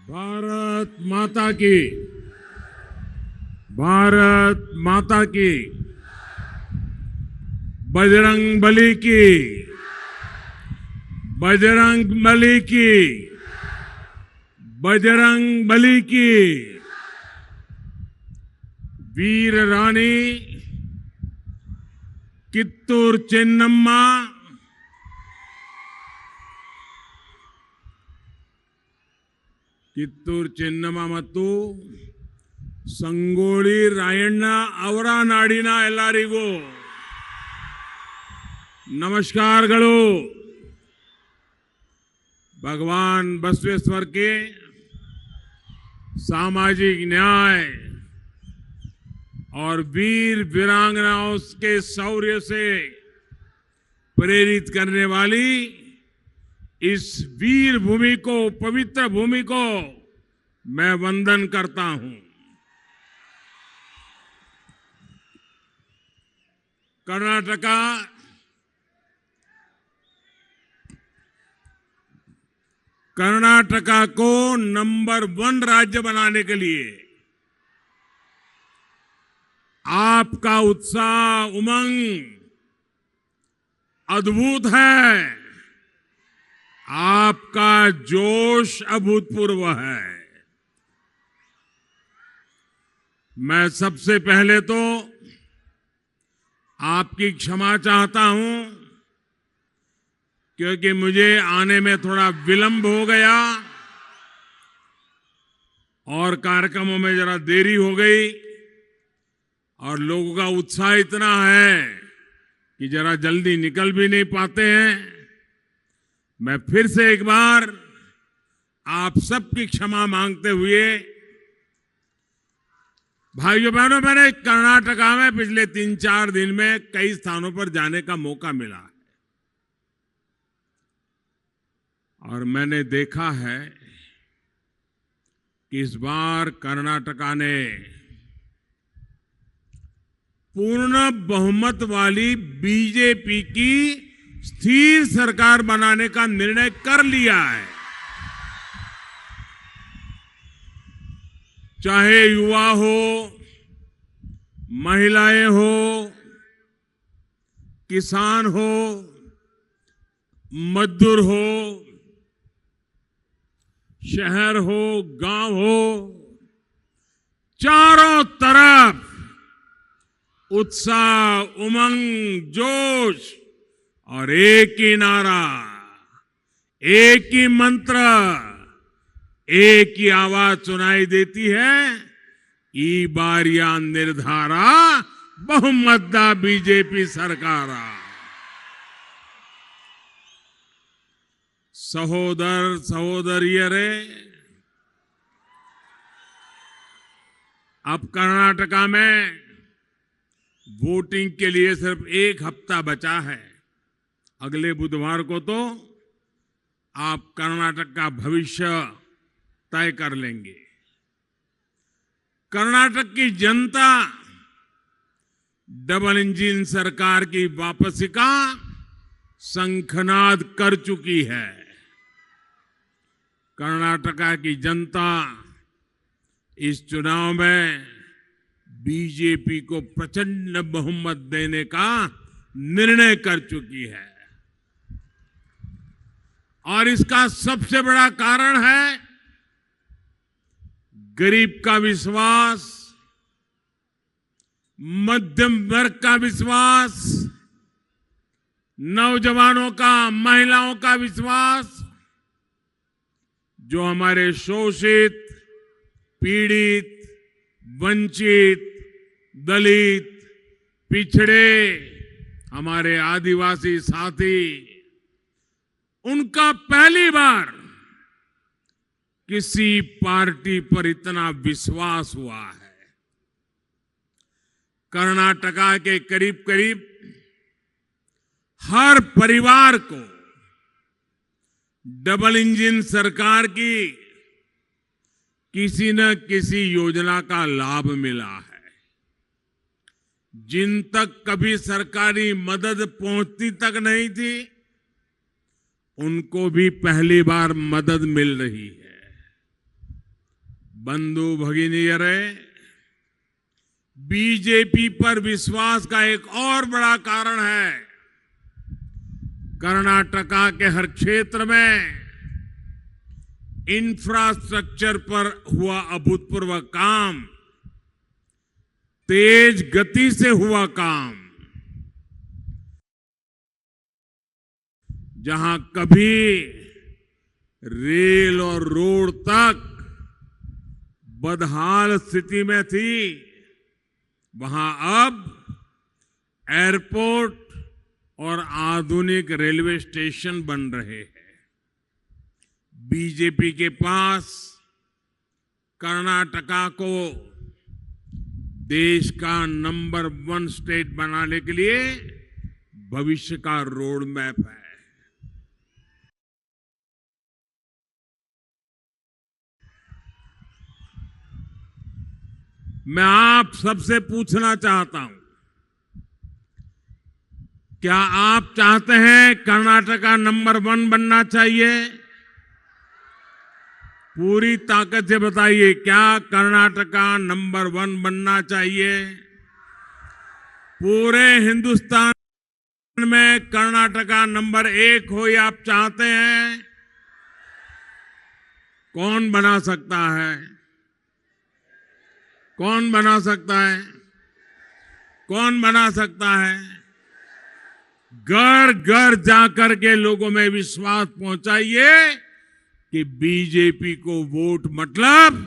भारत माता की, भारत माता की, बजरंग बली की, बजरंग बली की, बजरंग बली की। वीर रानी कित्तूर चेन्नम्मा ಕಿತ್ತೂರು ಚೆನ್ನಮ್ಮ ಮತ್ತು ಸಂಗೊಳ್ಳಿ ರಾಯಣ್ಣ ಅವರ ನಾಡಿನ ಎಲ್ಲರಿಗೂ ನಮಸ್ಕಾರಗಳು। भगवान बसवेश्वर के सामाजिक न्याय और वीर वीरांगनाओं के शौर्य से प्रेरित करने वाली इस वीर भूमि को, पवित्र भूमि को मैं वंदन करता हूं। कर्नाटका को नंबर 1 राज्य बनाने के लिए आपका उत्साह, उमंग अद्भुत है। आपका जोश अभूतपूर्व है। मैं सबसे पहले तो आपकी क्षमा चाहता हूं क्योंकि मुझे आने में थोड़ा विलंब हो गया और कार्यक्रमों में जरा देरी हो गई और लोगों का उत्साह इतना है कि जरा जल्दी निकल भी नहीं पाते हैं। मैं फिर से एक बार आप सबकी क्षमा मांगते हुए, भाइयों बहनों, मैंने कर्नाटका में पिछले 3-4 दिन में कई स्थानों पर जाने का मौका मिला है और मैंने देखा है कि इस बार कर्नाटका ने पूर्ण बहुमत वाली बीजेपी की स्थिर सरकार बनाने का निर्णय कर लिया है। चाहे युवा हो, महिलाएं हो, किसान हो, मजदूर हो, शहर हो, गांव हो, चारों तरफ उत्साह, उमंग, जोश और एक ही नारा, एक ही मंत्र, एक ही आवाज सुनाई देती है। ई बारिया निर्धारा बहुमत बीजेपी सरकार। सहोदर सहोदरियरे, अब कर्नाटका में वोटिंग के लिए सिर्फ 1 हफ्ता बचा है। अगले बुधवार को तो आप कर्नाटक का भविष्य तय कर लेंगे। कर्नाटक की जनता डबल इंजन सरकार की वापसी का शंखनाद कर चुकी है। कर्नाटका की जनता इस चुनाव में बीजेपी को प्रचंड बहुमत देने का निर्णय कर चुकी है और इसका सबसे बड़ा कारण है गरीब का विश्वास, मध्यम वर्ग का विश्वास, नौजवानों का, महिलाओं का विश्वास, जो हमारे शोषित, पीड़ित, वंचित, दलित, पिछड़े, हमारे आदिवासी साथी, उनका पहली बार किसी पार्टी पर इतना विश्वास हुआ है। कर्नाटका के करीब करीब हर परिवार को डबल इंजन सरकार की किसी न किसी योजना का लाभ मिला है। जिन तक कभी सरकारी मदद पहुंचती तक नहीं थी, उनको भी पहली बार मदद मिल रही है। बंधु भगिनीयरे, बीजेपी पर विश्वास का एक और बड़ा कारण है कर्नाटका के हर क्षेत्र में इंफ्रास्ट्रक्चर पर हुआ अभूतपूर्व काम, तेज गति से हुआ काम। जहां कभी रेल और रोड तक बदहाल स्थिति में थी, वहां अब एयरपोर्ट और आधुनिक रेलवे स्टेशन बन रहे हैं। बीजेपी के पास कर्नाटका को देश का नंबर 1 स्टेट बनाने के लिए भविष्य का रोड मैप है। मैं आप सबसे पूछना चाहता हूं, क्या आप चाहते हैं कर्नाटका नंबर 1 बनना चाहिए? पूरी ताकत से बताइए, क्या कर्नाटका नंबर 1 बनना चाहिए? पूरे हिंदुस्तान में कर्नाटका नंबर 1 हो, ये आप चाहते हैं? कौन बना सकता है? कौन बना सकता है? कौन बना सकता है? घर घर जाकर के लोगों में विश्वास पहुंचाइए कि बीजेपी को वोट मतलब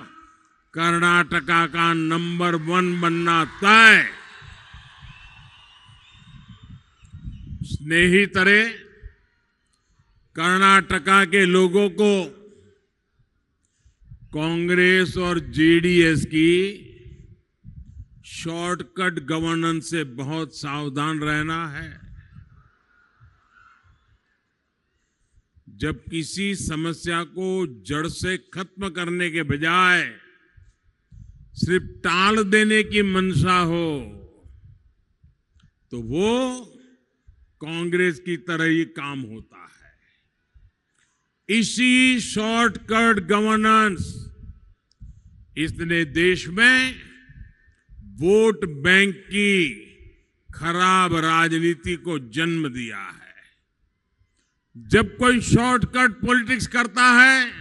कर्नाटका का नंबर 1 बनना तय। स्नेहितरे, कर्नाटका के लोगों को कांग्रेस और जेडीएस की शॉर्टकट गवर्नेंस से बहुत सावधान रहना है। जब किसी समस्या को जड़ से खत्म करने के बजाय सिर्फ टाल देने की मंशा हो, तो वो कांग्रेस की तरह ही काम होता है। इसी शॉर्टकट गवर्नेंस इसने देश में वोट बैंक की खराब राजनीति को जन्म दिया है। जब कोई शॉर्टकट पॉलिटिक्स करता है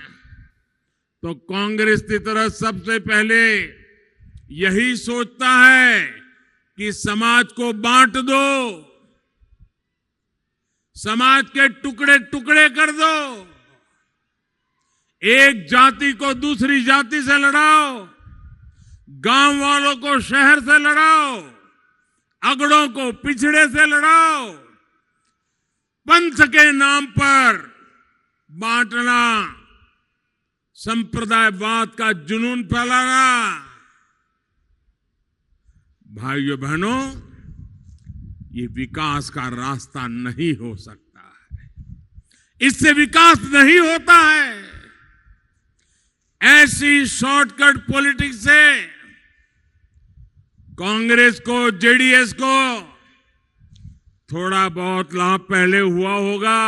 तो कांग्रेस की तरह सबसे पहले यही सोचता है कि समाज को बांट दो, समाज के टुकड़े टुकड़े कर दो, एक जाति को दूसरी जाति से लड़ाओ, गांव वालों को शहर से लड़ाओ, अगड़ों को पिछड़े से लड़ाओ, पंथ के नाम पर बांटना, संप्रदायवाद का जुनून फैलाना। भाइयों बहनों, ये विकास का रास्ता नहीं हो सकता है। इससे विकास नहीं होता है। ऐसी शॉर्टकट पॉलिटिक्स से कांग्रेस को, जेडीएस को थोड़ा बहुत लाभ पहले हुआ होगा,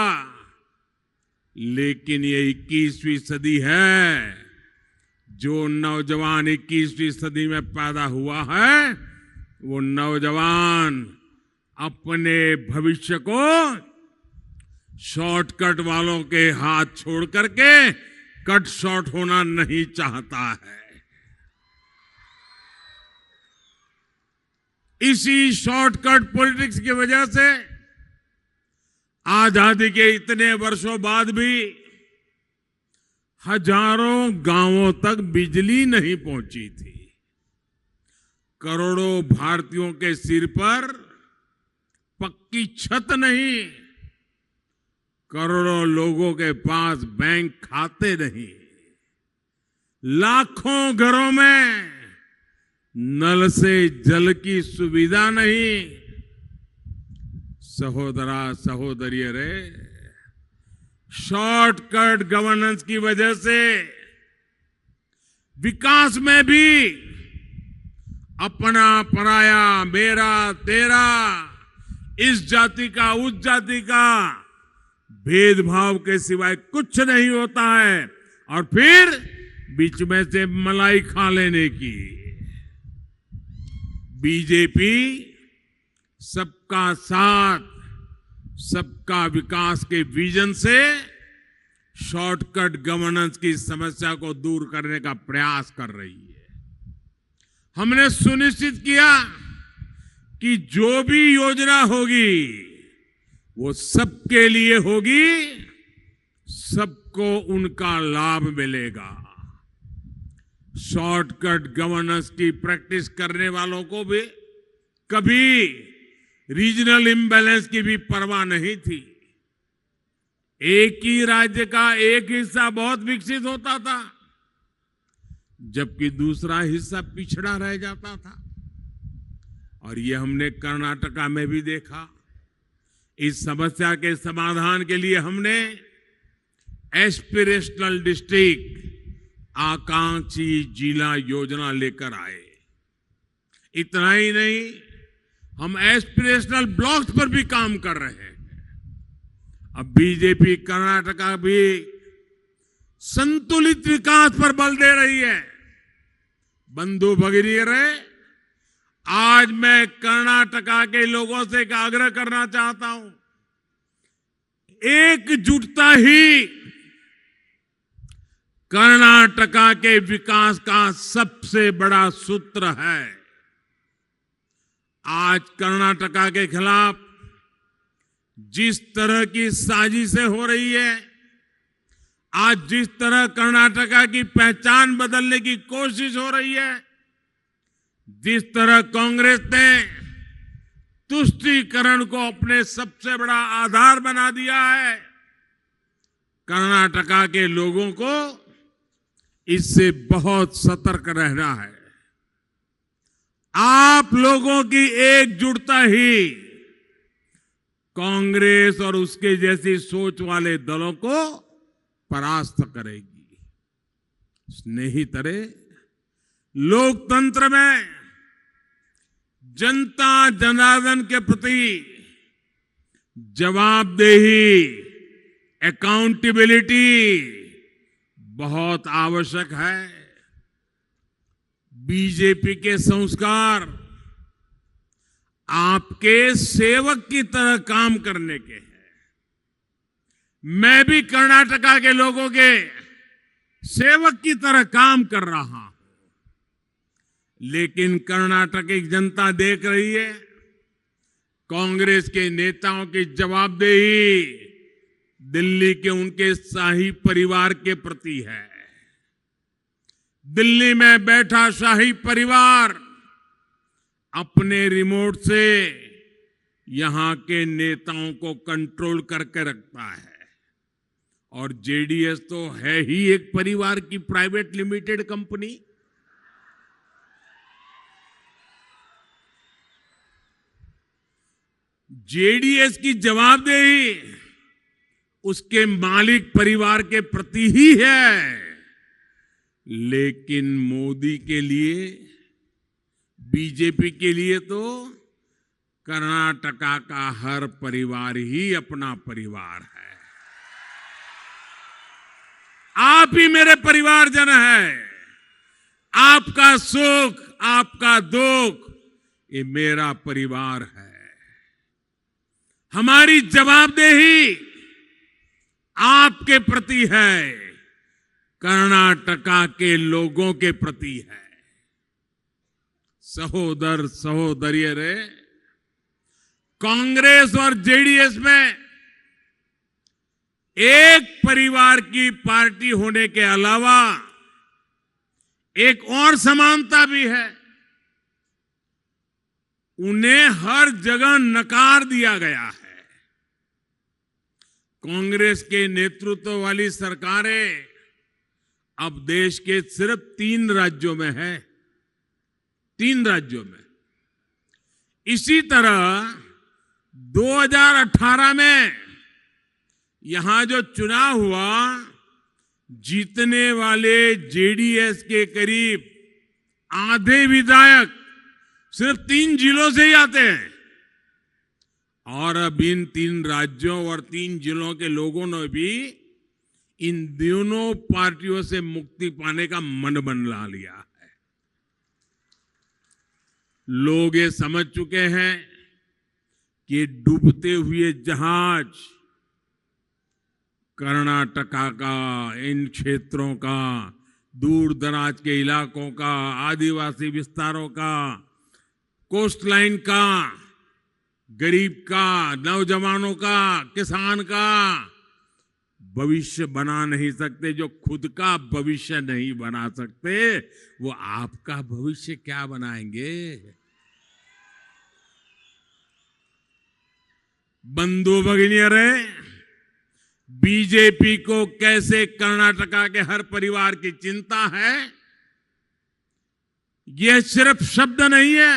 लेकिन ये 21वीं सदी है। जो नौजवान 21वीं सदी में पैदा हुआ है, वो नौजवान अपने भविष्य को शॉर्टकट वालों के हाथ छोड़ करके कट शॉर्ट होना नहीं चाहता है। इसी शॉर्टकट पॉलिटिक्स की वजह से आजादी के इतने वर्षों बाद भी हजारों गांवों तक बिजली नहीं पहुंची थी। करोड़ों भारतीयों के सिर पर पक्की छत नहीं, करोड़ों लोगों के पास बैंक खाते नहीं, लाखों घरों में नल से जल की सुविधा नहीं। सहोदरा सहोदरियों रे, शॉर्टकट गवर्नेंस की वजह से विकास में भी अपना पराया, मेरा तेरा, इस जाति का उस जाति का भेदभाव के सिवाय कुछ नहीं होता है। और फिर बीच में से मलाई खा लेने की। बीजेपी सबका साथ सबका विकास के विजन से शॉर्टकट गवर्नेंस की समस्या को दूर करने का प्रयास कर रही है। हमने सुनिश्चित किया कि जो भी योजना होगी वो सबके लिए होगी, सबको उनका लाभ मिलेगा। शॉर्टकट गवर्नेंस की प्रैक्टिस करने वालों को भी कभी रीजनल इम्बैलेंस की भी परवाह नहीं थी। एक ही राज्य का एक हिस्सा बहुत विकसित होता था, जबकि दूसरा हिस्सा पिछड़ा रह जाता था। और ये हमने कर्नाटका में भी देखा। इस समस्या के समाधान के लिए हमने एस्पिरेशनल डिस्ट्रिक्ट, आकांक्षी जिला योजना लेकर आए। इतना ही नहीं, हम एस्पिरेशनल ब्लॉक्स पर भी काम कर रहे हैं। अब बीजेपी कर्नाटका भी संतुलित विकास पर बल दे रही है। बंधु भगिनी, आज मैं कर्नाटका के लोगों से एक आग्रह करना चाहता हूं, एकजुटता ही कर्नाटका के विकास का सबसे बड़ा सूत्र है। आज कर्नाटका के खिलाफ जिस तरह की साजिशें हो रही है, आज जिस तरह कर्नाटका की पहचान बदलने की कोशिश हो रही है, जिस तरह कांग्रेस ने तुष्टीकरण को अपने सबसे बड़ा आधार बना दिया है, कर्नाटका के लोगों को इससे बहुत सतर्क रहना है। आप लोगों की एकजुटता ही कांग्रेस और उसके जैसी सोच वाले दलों को परास्त करेगी। स्नेहितरे, लोकतंत्र में जनता जनार्दन के प्रति जवाबदेही, अकाउंटेबिलिटी बहुत आवश्यक है। बीजेपी के संस्कार आपके सेवक की तरह काम करने के हैं। मैं भी कर्नाटका के लोगों के सेवक की तरह काम कर रहा हूं। लेकिन कर्नाटक की जनता देख रही है, कांग्रेस के नेताओं की जवाबदेही दिल्ली के उनके शाही परिवार के प्रति है। दिल्ली में बैठा शाही परिवार अपने रिमोट से यहां के नेताओं को कंट्रोल करके रखता है। और जेडीएस तो है ही एक परिवार की प्राइवेट लिमिटेड कंपनी। जेडीएस की जवाबदेही उसके मालिक परिवार के प्रति ही है। लेकिन मोदी के लिए, बीजेपी के लिए तो कर्नाटका का हर परिवार ही अपना परिवार है। आप ही मेरे परिवारजन है। आपका सुख, आपका दुख, ये मेरा परिवार है। हमारी जवाबदेही आपके प्रति है, कर्नाटका के लोगों के प्रति है। सहोदर सहोदरियों रे, कांग्रेस और जेडीएस में एक परिवार की पार्टी होने के अलावा एक और समानता भी है। उन्हें हर जगह नकार दिया गया है। कांग्रेस के नेतृत्व वाली सरकारें अब देश के सिर्फ 3 राज्यों में है। 3 राज्यों में। इसी तरह 2018 में यहां जो चुनाव हुआ, जीतने वाले जेडीएस के करीब आधे विधायक सिर्फ 3 जिलों से ही आते हैं। और अब इन 3 राज्यों और 3 जिलों के लोगों ने भी इन दोनों पार्टियों से मुक्ति पाने का मन बना लिया है। लोग ये समझ चुके हैं कि डूबते हुए जहाज कर्नाटका का, इन क्षेत्रों का, दूर दराज के इलाकों का, आदिवासी विस्तारों का, कोस्टलाइन का, गरीब का, नौजवानों का, किसान का भविष्य बना नहीं सकते। जो खुद का भविष्य नहीं बना सकते, वो आपका भविष्य क्या बनाएंगे? बंधु भगिनियरे, बीजेपी को कैसे कर्नाटका के हर परिवार की चिंता है, यह सिर्फ शब्द नहीं है,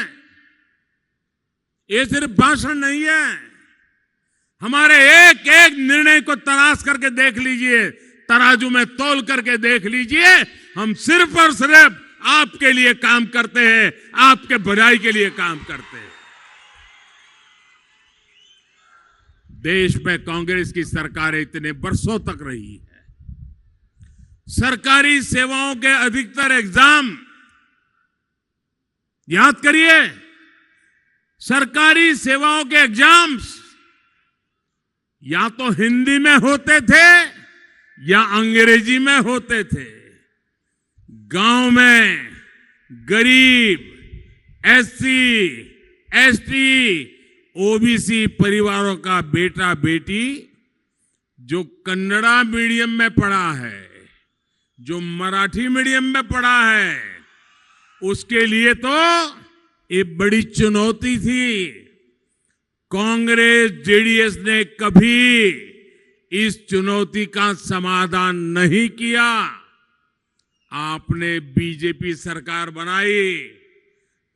ये सिर्फ भाषण नहीं है। हमारे एक एक निर्णय को तराश करके देख लीजिए, तराजू में तौल करके देख लीजिए। हम सिर्फ और सिर्फ आपके लिए काम करते हैं, आपके भलाई के लिए काम करते हैं। देश में कांग्रेस की सरकारें इतने वर्षों तक रही है। सरकारी सेवाओं के अधिकतर एग्जाम याद करिए, सरकारी सेवाओं के एग्जाम्स या तो हिंदी में होते थे या अंग्रेजी में होते थे। गांव में गरीब, एससी, एसटी, ओबीसी परिवारों का बेटा बेटी जो कन्नड़ा मीडियम में पढ़ा है, जो मराठी मीडियम में पढ़ा है, उसके लिए तो ये बड़ी चुनौती थी। कांग्रेस जेडीएस ने कभी इस चुनौती का समाधान नहीं किया। आपने बीजेपी सरकार बनाई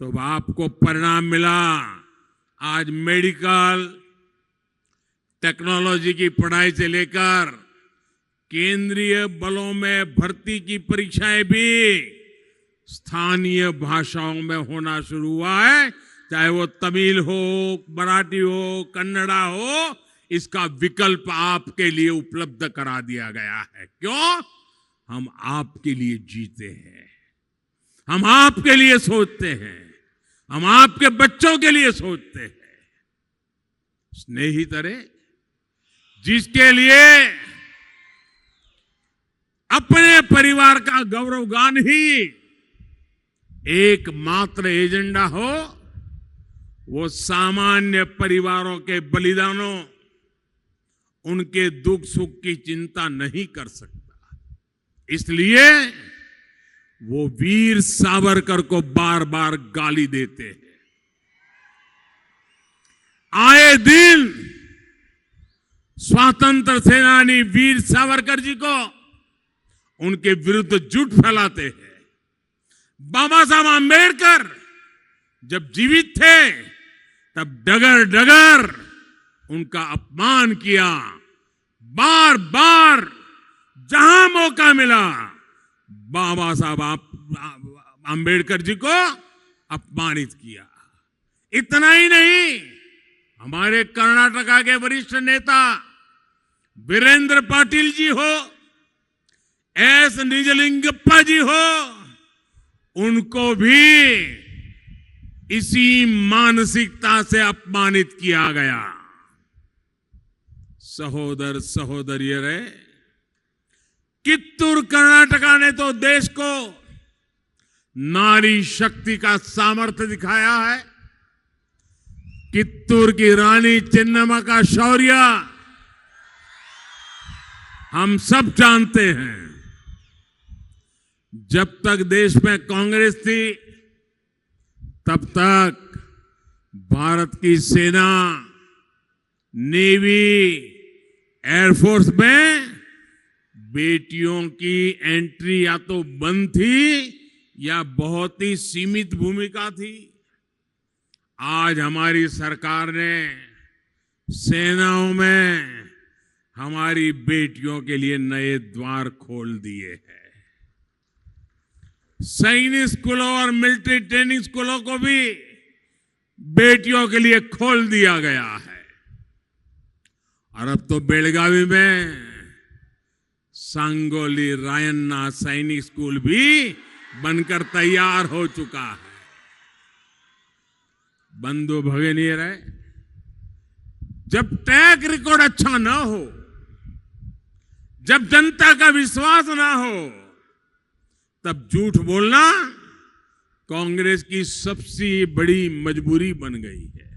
तो आपको परिणाम मिला। आज मेडिकल टेक्नोलॉजी की पढ़ाई से लेकर केंद्रीय बलों में भर्ती की परीक्षाएं भी स्थानीय भाषाओं में होना शुरू हुआ है। चाहे वो तमिल हो, मराठी हो, कन्नड़ा हो, इसका विकल्प आपके लिए उपलब्ध करा दिया गया है। क्यों? हम आपके लिए जीते हैं, हम आपके लिए सोचते हैं, हम आपके बच्चों के लिए सोचते हैं। स्नेहितरे, जिसके लिए अपने परिवार का गौरवगान ही एकमात्र एजेंडा हो, वो सामान्य परिवारों के बलिदानों, उनके दुख सुख की चिंता नहीं कर सकता। इसलिए वो वीर सावरकर को बार बार गाली देते हैं। आए दिन स्वतंत्र सेनानी वीर सावरकर जी को उनके विरुद्ध झूठ फैलाते हैं। बाबा साहब आंबेडकर जब जीवित थे तब डगर डगर उनका अपमान किया। बार बार जहां मौका मिला बाबा साहब आंबेडकर जी को अपमानित किया। इतना ही नहीं, हमारे कर्नाटका के वरिष्ठ नेता वीरेंद्र पाटिल जी हो, एस निजलिंगप्पा जी हो, उनको भी इसी मानसिकता से अपमानित किया गया। सहोदर सहोदरियरे, कित्तूर कर्नाटका ने तो देश को नारी शक्ति का सामर्थ्य दिखाया है। कित्तूर की रानी चेन्नम्मा का शौर्य हम सब जानते हैं। जब तक देश में कांग्रेस थी तब तक भारत की सेना, नेवी, एयरफोर्स में बेटियों की एंट्री या तो बंद थी या बहुत ही सीमित भूमिका थी। आज हमारी सरकार ने सेनाओं में हमारी बेटियों के लिए नए द्वार खोल दिए हैं। सैनिक स्कूलों और मिलिट्री ट्रेनिंग स्कूलों को भी बेटियों के लिए खोल दिया गया है। और अब तो बेलगावी में सांगोली रायन्ना सैनिक स्कूल भी बनकर तैयार हो चुका है। बंधु भगिनी रहे, जब ट्रैक रिकॉर्ड अच्छा ना हो, जब जनता का विश्वास ना हो, तब झूठ बोलना कांग्रेस की सबसे बड़ी मजबूरी बन गई है।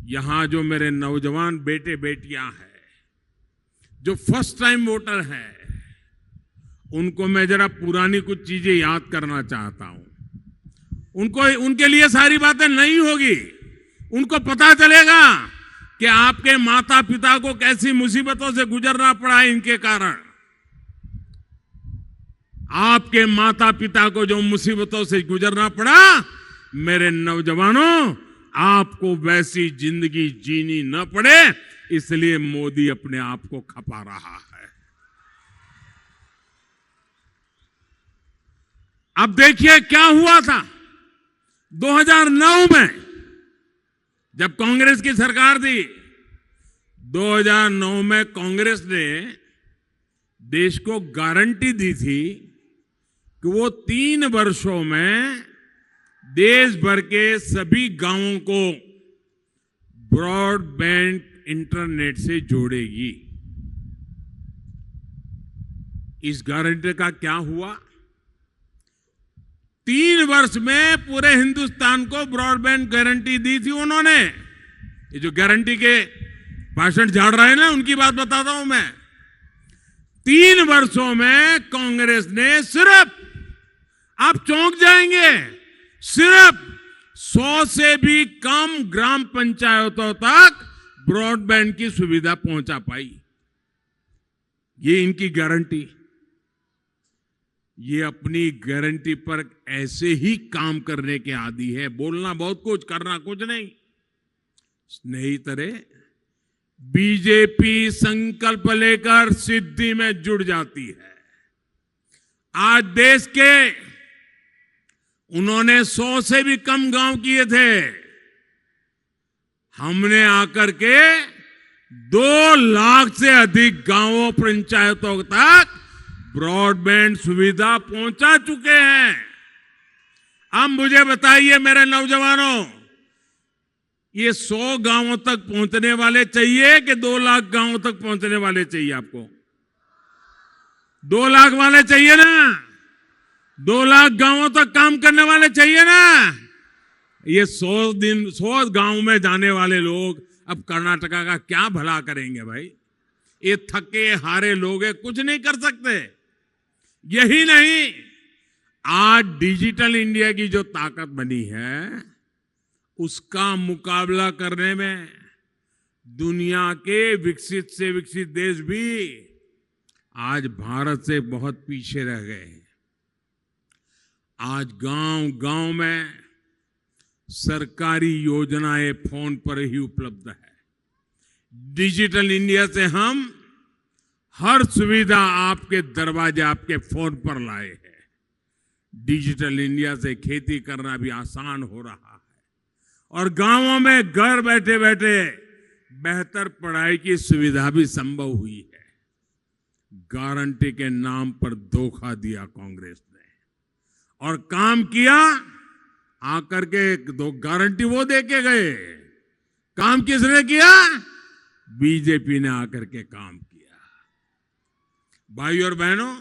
यहां जो मेरे नौजवान बेटे बेटियां हैं, जो फर्स्ट टाइम वोटर हैं, उनको मैं जरा पुरानी कुछ चीजें याद करना चाहता हूं। उनके लिए सारी बातें नहीं होगी। उनको पता चलेगा कि आपके माता पिता को कैसी मुसीबतों से गुजरना पड़ा है इनके कारण। आपके माता पिता को जो मुसीबतों से गुजरना पड़ा, मेरे नौजवानों, आपको वैसी जिंदगी जीनी न पड़े, इसलिए मोदी अपने आप को खपा रहा है। अब देखिए क्या हुआ था 2009 में, जब कांग्रेस की सरकार थी। 2009 में कांग्रेस ने देश को गारंटी दी थी कि वो 3 वर्षों में देश भर के सभी गांवों को ब्रॉडबैंड इंटरनेट से जोड़ेगी। इस गारंटी का क्या हुआ? 3 वर्ष में पूरे हिंदुस्तान को ब्रॉडबैंड गारंटी दी थी उन्होंने। ये जो गारंटी के भाषण झाड़ रहे हैं ना, उनकी बात बताता हूं मैं। 3 वर्षों में कांग्रेस ने सिर्फ, आप चौंक जाएंगे, सिर्फ 100 से भी कम ग्राम पंचायतों तक ब्रॉडबैंड की सुविधा पहुंचा पाई। ये इनकी गारंटी। ये अपनी गारंटी पर ऐसे ही काम करने के आदी है। बोलना बहुत कुछ, करना कुछ नहीं। स्नेहितरे, बीजेपी संकल्प लेकर सिद्धि में जुड़ जाती है। आज देश के उन्होंने 100 से भी कम गांव किए थे। हमने आकर के 2 लाख से अधिक गांवों पंचायतों तक ब्रॉडबैंड सुविधा पहुंचा चुके हैं। अब मुझे बताइए मेरे नौजवानों, ये 100 गांवों तक पहुंचने वाले चाहिए कि 2 लाख गांवों तक पहुंचने वाले चाहिए? आपको 2 लाख वाले चाहिए ना? 2 लाख गांवों तक काम करने वाले चाहिए ना? ये 100 गांव में जाने वाले लोग अब कर्नाटका का क्या भला करेंगे भाई? ये थके हारे लोग हैं, कुछ नहीं कर सकते। यही नहीं, आज डिजिटल इंडिया की जो ताकत बनी है, उसका मुकाबला करने में दुनिया के विकसित से विकसित देश भी आज भारत से बहुत पीछे रह गए हैं। आज गांव-गांव में सरकारी योजनाएं फोन पर ही उपलब्ध है। डिजिटल इंडिया से हम हर सुविधा आपके दरवाजे, आपके फोन पर लाए हैं। डिजिटल इंडिया से खेती करना भी आसान हो रहा है और गांवों में घर बैठे बैठे बेहतर पढ़ाई की सुविधा भी संभव हुई है। गारंटी के नाम पर धोखा दिया कांग्रेस ने और काम किया। आकर के 2 गारंटी वो दे के गए, काम किसने किया? बीजेपी ने आकर के काम किया। भाई और बहनों,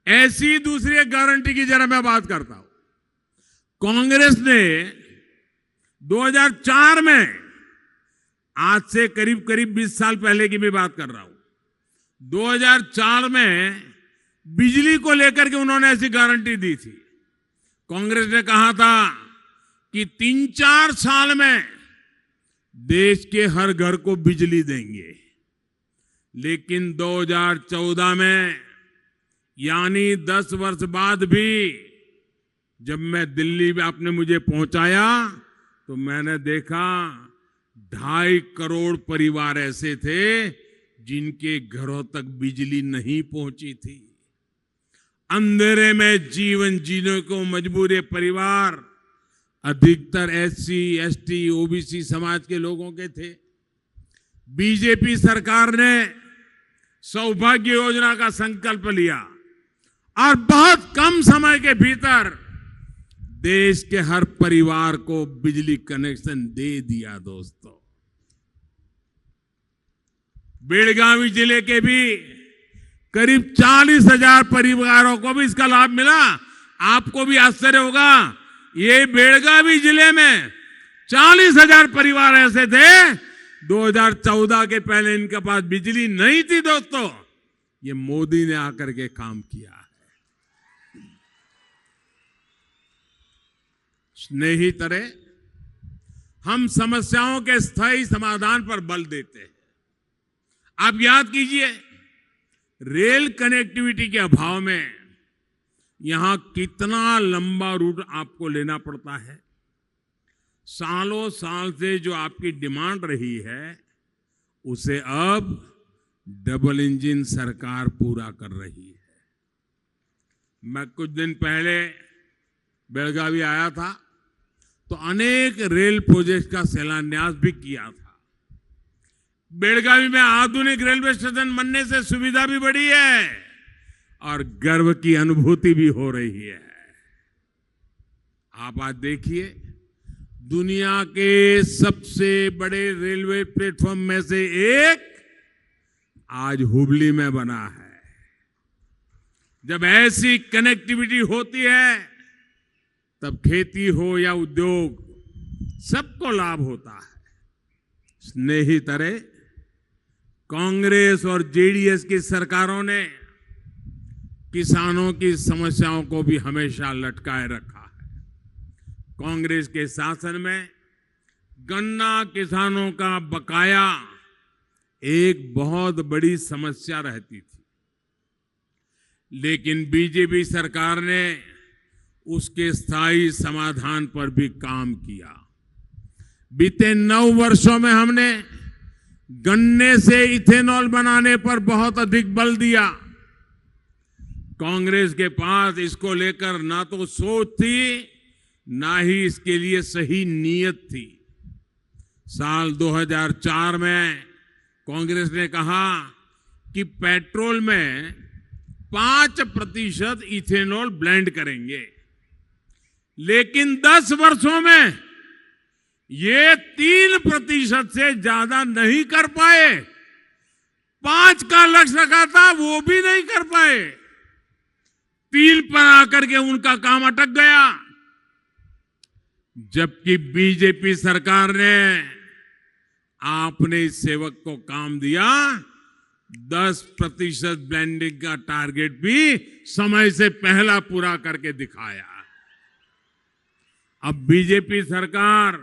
ऐसी दूसरी गारंटी की जरा मैं बात करता हूं। कांग्रेस ने 2004 में, आज से करीब करीब 20 साल पहले की मैं बात कर रहा हूं, 2004 में बिजली को लेकर के उन्होंने ऐसी गारंटी दी थी। कांग्रेस ने कहा था कि 3-4 साल में देश के हर घर को बिजली देंगे। लेकिन 2014 में, यानी 10 वर्ष बाद भी, जब मैं दिल्ली में आपने मुझे पहुंचाया तो मैंने देखा 2.5 करोड़ परिवार ऐसे थे जिनके घरों तक बिजली नहीं पहुंची थी। अंधेरे में जीवन जीने को मजबूर परिवार अधिकतर SC, ST, OBC समाज के लोगों के थे। बीजेपी सरकार ने सौभाग्य योजना का संकल्प लिया और बहुत कम समय के भीतर देश के हर परिवार को बिजली कनेक्शन दे दिया। दोस्तों, बेलगावी जिले के भी करीब 40,000 परिवारों को भी इसका लाभ मिला। आपको भी आश्चर्य होगा, ये बेलगावी जिले में 40,000 परिवार ऐसे थे 2014 के पहले इनके पास बिजली नहीं थी। दोस्तों, ये मोदी ने आकर के काम किया है। स्नेहितरे, हम समस्याओं के स्थायी समाधान पर बल देते हैं। आप याद कीजिए, रेल कनेक्टिविटी के अभाव में यहां कितना लंबा रूट आपको लेना पड़ता है। सालों साल से जो आपकी डिमांड रही है उसे अब डबल इंजन सरकार पूरा कर रही है। मैं कुछ दिन पहले बेलगावी आया था तो अनेक रेल प्रोजेक्ट का शिलान्यास भी किया था। बेलगावी में आधुनिक रेलवे स्टेशन बनने से सुविधा भी बढ़ी है और गर्व की अनुभूति भी हो रही है। आप आज देखिए, दुनिया के सबसे बड़े रेलवे प्लेटफॉर्म में से एक आज हुबली में बना है। जब ऐसी कनेक्टिविटी होती है तब खेती हो या उद्योग, सबको लाभ होता है। स्नेहितरे, कांग्रेस और जेडीएस की सरकारों ने किसानों की समस्याओं को भी हमेशा लटकाए रखा है। कांग्रेस के शासन में गन्ना किसानों का बकाया एक बहुत बड़ी समस्या रहती थी, लेकिन बीजेपी सरकार ने उसके स्थायी समाधान पर भी काम किया। बीते 9 वर्षों में हमने गन्ने से इथेनॉल बनाने पर बहुत अधिक बल दिया। कांग्रेस के पास इसको लेकर ना तो सोच थी, ना ही इसके लिए सही नीयत थी। साल 2004 में कांग्रेस ने कहा कि पेट्रोल में 5% इथेनॉल ब्लेंड करेंगे, लेकिन 10 वर्षों में ये 3% से ज्यादा नहीं कर पाए। 5 का लक्ष्य रखा था, वो भी नहीं कर पाए। 3 पर आकर के उनका काम अटक गया। जबकि बीजेपी सरकार ने आपने इस सेवक को काम दिया, 10% ब्लेंडिंग का टारगेट भी समय से पहला पूरा करके दिखाया। अब बीजेपी सरकार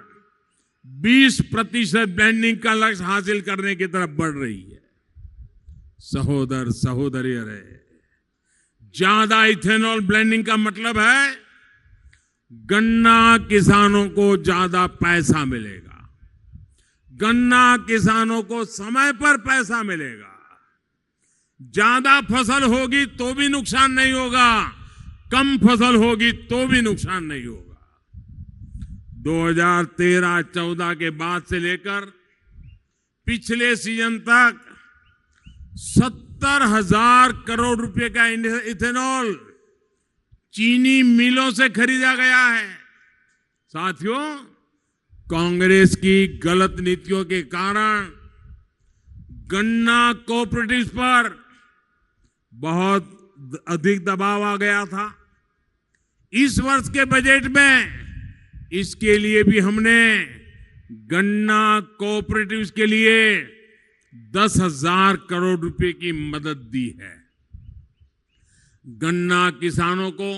20% ब्लेंडिंग का लक्ष्य हासिल करने की तरफ बढ़ रही है। सहोदर सहोदरियों, ज्यादा इथेनॉल ब्लेंडिंग का मतलब है गन्ना किसानों को ज्यादा पैसा मिलेगा, गन्ना किसानों को समय पर पैसा मिलेगा। ज्यादा फसल होगी तो भी नुकसान नहीं होगा, कम फसल होगी तो भी नुकसान नहीं होगा। 2013-14 के बाद से लेकर पिछले सीजन तक 70,000 करोड़ रुपए का इथेनॉल चीनी मिलों से खरीदा गया है। साथियों, कांग्रेस की गलत नीतियों के कारण गन्ना कोऑपरेटिव्स पर बहुत अधिक दबाव आ गया था। इस वर्ष के बजट में इसके लिए भी हमने गन्ना कोऑपरेटिव्स के लिए 10,000 करोड़ रुपए की मदद दी है। गन्ना किसानों को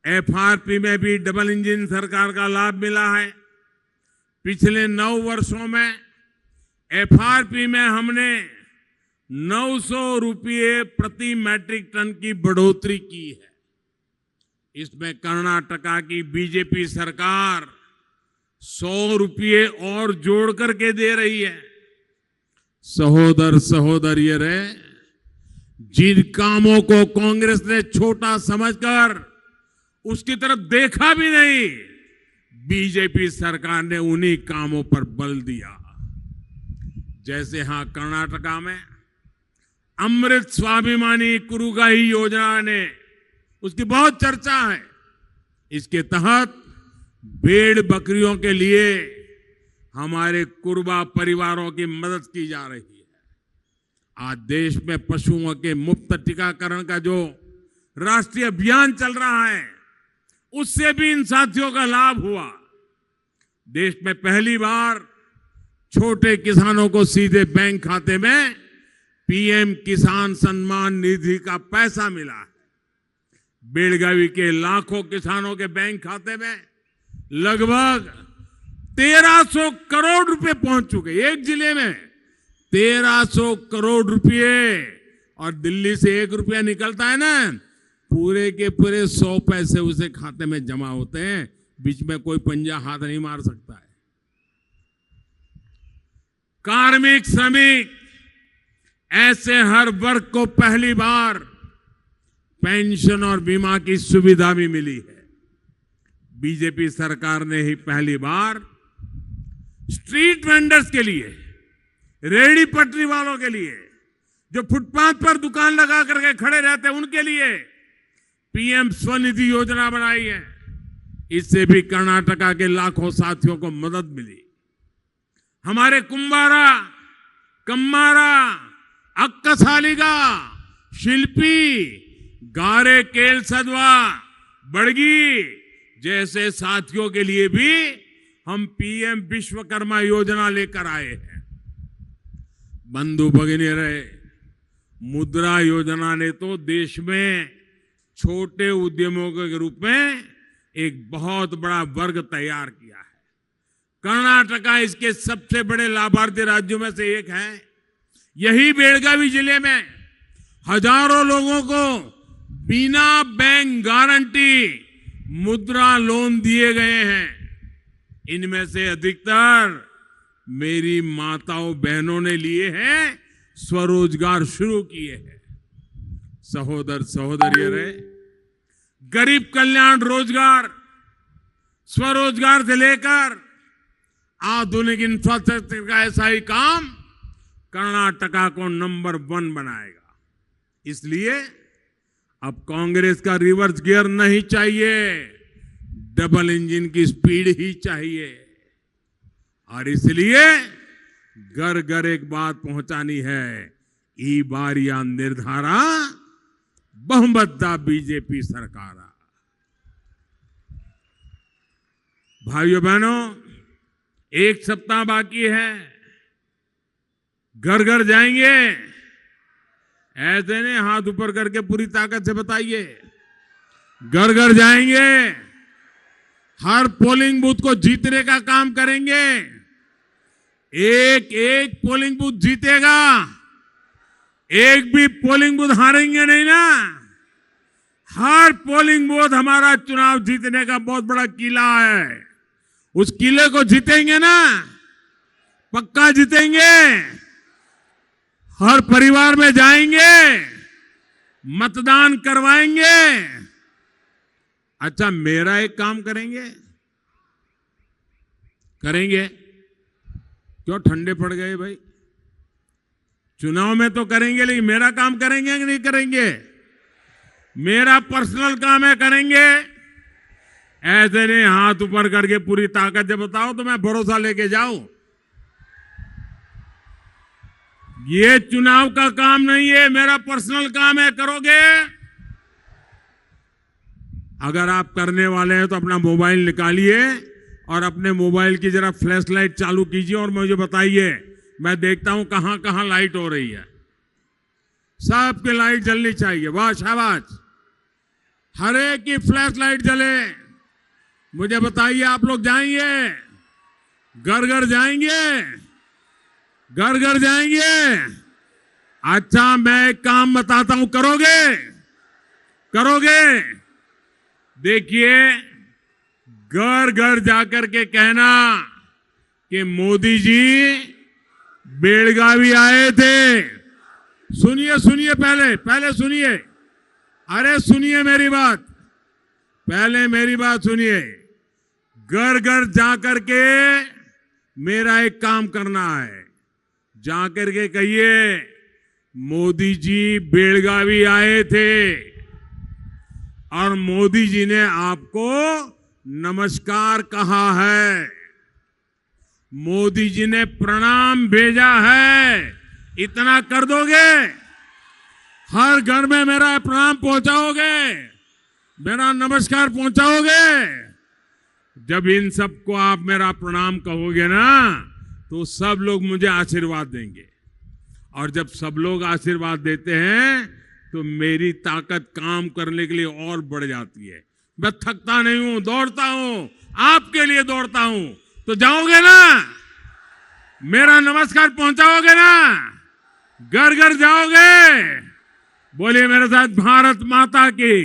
एफआरपी में भी डबल इंजन सरकार का लाभ मिला है। पिछले 9 वर्षों में एफआरपी में हमने 900 रुपये प्रति मैट्रिक टन की बढ़ोतरी की है। इसमें कर्नाटका की बीजेपी सरकार 100 रुपये और जोड़ करके दे रही है। सहोदर सहोदरियों, जिन कामों को कांग्रेस ने छोटा समझकर उसकी तरफ देखा भी नहीं, बीजेपी सरकार ने उन्हीं कामों पर बल दिया। जैसे यहां कर्नाटका में अमृत स्वाभिमानी कुरुगाही योजना ने उसकी बहुत चर्चा है। इसके तहत भेड़ बकरियों के लिए हमारे कुर्बा परिवारों की मदद की जा रही है। आज देश में पशुओं के मुफ्त टीकाकरण का जो राष्ट्रीय अभियान चल रहा है, उससे भी इन साथियों का लाभ हुआ। देश में पहली बार छोटे किसानों को सीधे बैंक खाते में पीएम किसान सम्मान निधि का पैसा मिला है। बेलगावी के लाखों किसानों के बैंक खाते में लगभग 1300 करोड़ रुपए पहुंच चुके। एक जिले में 1300 करोड़ रुपए, और दिल्ली से 1 रुपया निकलता है ना, पूरे के पूरे 100 पैसे उसे खाते में जमा होते हैं। बीच में कोई पंजा हाथ नहीं मार सकता है। कार्मिक, श्रमिक, ऐसे हर वर्ग को पहली बार पेंशन और बीमा की सुविधा भी मिली है। बीजेपी सरकार ने ही पहली बार स्ट्रीट वेंडर्स के लिए, रेहड़ी पटरी वालों के लिए, जो फुटपाथ पर दुकान लगा करके खड़े रहते हैं, उनके लिए पीएम स्वनिधि योजना बनाई है। इससे भी कर्नाटका के लाखों साथियों को मदद मिली। हमारे कुंभारा, कम्मारा, अक्कसालिगा, शिल्पी, गारे केल सदवा, बड़गी जैसे साथियों के लिए भी हम पीएम विश्वकर्मा योजना लेकर आए हैं। बंधु भगिनी रहे, मुद्रा योजना ने तो देश में छोटे उद्यमों के रूप में एक बहुत बड़ा वर्ग तैयार किया है। कर्नाटका इसके सबसे बड़े लाभार्थी राज्यों में से एक है। यही बेलगावी जिले में हजारों लोगों को बिना बैंक गारंटी मुद्रा लोन दिए गए हैं। इनमें से अधिकतर मेरी माताओं बहनों ने लिए हैं, स्वरोजगार शुरू किए हैं। सहोदर सहोदरियों रे, गरीब कल्याण रोजगार, स्वरोजगार से लेकर आधुनिक इंफ्रास्ट्रक्चर का ऐसा ही काम कर्नाटका को नंबर 1 बनाएगा। इसलिए अब कांग्रेस का रिवर्स गियर नहीं चाहिए, डबल इंजन की स्पीड ही चाहिए। और इसलिए घर घर एक बात पहुंचानी है, ई बार या निर्धारा बहुमतदा बीजेपी सरकार। भाइयों बहनों, 1 सप्ताह बाकी है। घर घर जाएंगे, ऐसे नहीं हाथ ऊपर करके पूरी ताकत से बताइए। घर घर जाएंगे, हर पोलिंग बूथ को जीतने का काम करेंगे। एक एक पोलिंग बूथ जीतेगा, एक भी पोलिंग बूथ हारेंगे नहीं ना। हर पोलिंग बूथ हमारा चुनाव जीतने का बहुत बड़ा किला है। उस किले को जीतेंगे ना, पक्का जीतेंगे। हर परिवार में जाएंगे, मतदान करवाएंगे। अच्छा, मेरा एक काम करेंगे? करेंगे? क्यों ठंडे पड़ गए भाई? चुनाव में तो करेंगे, लेकिन मेरा काम करेंगे कि नहीं करेंगे? मेरा पर्सनल काम है, करेंगे? ऐसे नहीं हाथ ऊपर करके पूरी ताकत से बताओ तो मैं भरोसा लेके जाऊं। ये चुनाव का काम नहीं है, मेरा पर्सनल काम है। करोगे? अगर आप करने वाले हैं तो अपना मोबाइल निकालिए और अपने मोबाइल की जरा फ्लैश लाइट चालू कीजिए और मुझे बताइए। मैं देखता हूं कहां कहां लाइट हो रही है। सबके लाइट जलनी चाहिए। वाह, शाबाश। हर एक की फ्लैश लाइट जले। मुझे बताइए, आप लोग जाएंगे? घर घर जाएंगे? घर घर जाएंगे? अच्छा, मैं एक काम बताता हूं, करोगे? करोगे? देखिए, घर घर जाकर के कहना कि मोदी जी बेलगावी आए थे। सुनिए सुनिए, पहले सुनिए। अरे सुनिए मेरी बात, पहले मेरी बात सुनिए। घर घर जाकर के मेरा एक काम करना है। जाकर के कहिए मोदी जी बेलगावी आए थे और मोदी जी ने आपको नमस्कार कहा है, मोदी जी ने प्रणाम भेजा है। इतना कर दोगे? हर घर में मेरा प्रणाम पहुंचाओगे, मेरा नमस्कार पहुंचाओगे? जब इन सबको आप मेरा प्रणाम कहोगे ना, तो सब लोग मुझे आशीर्वाद देंगे। और जब सब लोग आशीर्वाद देते हैं तो मेरी ताकत काम करने के लिए और बढ़ जाती है। मैं थकता नहीं हूं, दौड़ता हूं, आपके लिए दौड़ता हूं। तो जाओगे ना, मेरा नमस्कार पहुंचाओगे ना, घर घर जाओगे? बोलिए मेरे साथ, भारत माता की,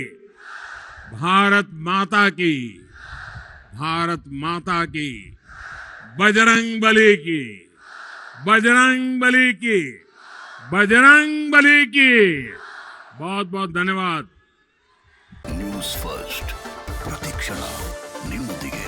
भारत माता की, भारत माता की, बजरंग बली की, बजरंग बली की, बजरंग बली की। बहुत बहुत धन्यवाद। न्यूज फर्स्ट, प्रतीक्षणा निम्मदिगे।